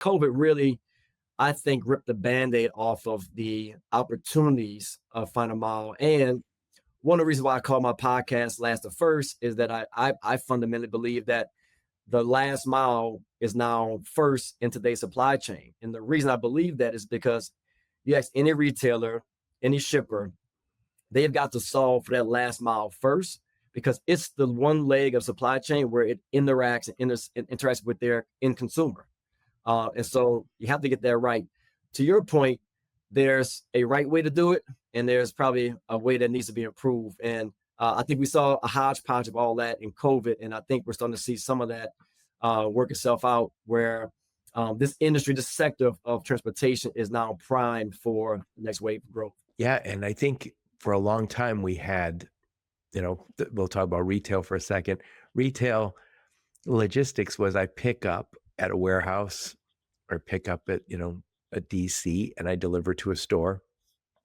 COVID really, I think, ripped the Band-Aid off of the opportunities of Final Mile. And one of the reasons why I call my podcast Last to First is that I fundamentally believe that the last mile is now first in today's supply chain. And the reason I believe that is because you ask any retailer, any shipper, they've got to solve for that last mile first because it's the one leg of supply chain where it interacts and interacts with their end consumer. And so you have to get that right. To your point, there's a right way to do it, and there's probably a way that needs to be improved. And I think we saw a hodgepodge of all that in COVID, and I think we're starting to see some of that work itself out where this industry, this sector of transportation is now primed for the next wave of growth. Yeah, and I think for a long time we had, we'll talk about retail for a second. Retail logistics was I pick up at a warehouse or pick up at, a DC and I deliver to a store.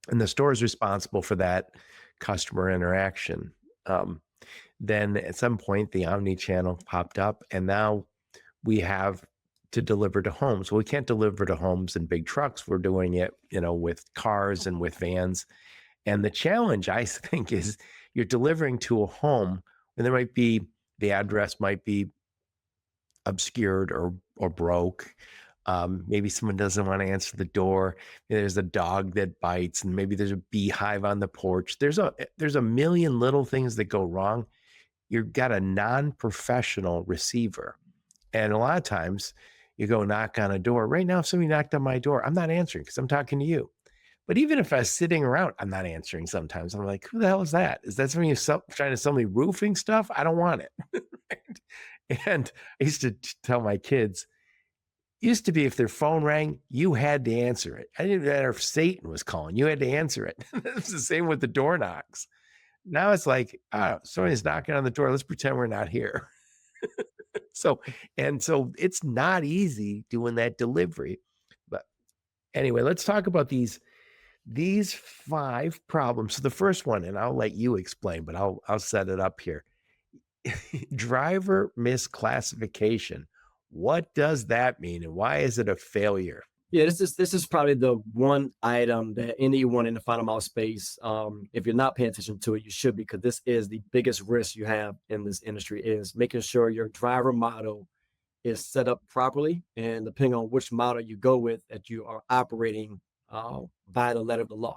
And the store is responsible for that customer interaction. Then at some point, the omni-channel popped up, and now we have to deliver to homes. Well, we can't deliver to homes in big trucks. We're doing it, with cars and with vans. And the challenge, I think, is you're delivering to a home, and the address might be obscured or broke. Maybe someone doesn't want to answer the door. There's a dog that bites, and maybe there's a beehive on the porch. There's a million little things that go wrong. You've got a non-professional receiver. And a lot of times you go knock on a door. Right now, if somebody knocked on my door, I'm not answering because I'm talking to you. But even if I was sitting around, I'm not answering sometimes. I'm like, who the hell is that? Is that somebody who's trying to sell me roofing stuff? I don't want it. Right? And I used to tell my kids, used to be if their phone rang, you had to answer it. I didn't matter if Satan was calling, you had to answer it. It's the same with the door knocks. Now it's like, somebody's knocking on the door. Let's pretend we're not here. So it's not easy doing that delivery. But anyway, let's talk about these 5 problems. So the first one, and I'll let you explain, but I'll set it up here. Driver misclassification. What does that mean, and why is it a failure? Yeah, this is probably the one item that anyone in the final mile space, if you're not paying attention to it, you should, because this is the biggest risk you have in this industry, is making sure your driver model is set up properly, and depending on which model you go with, that you are operating by the letter of the law.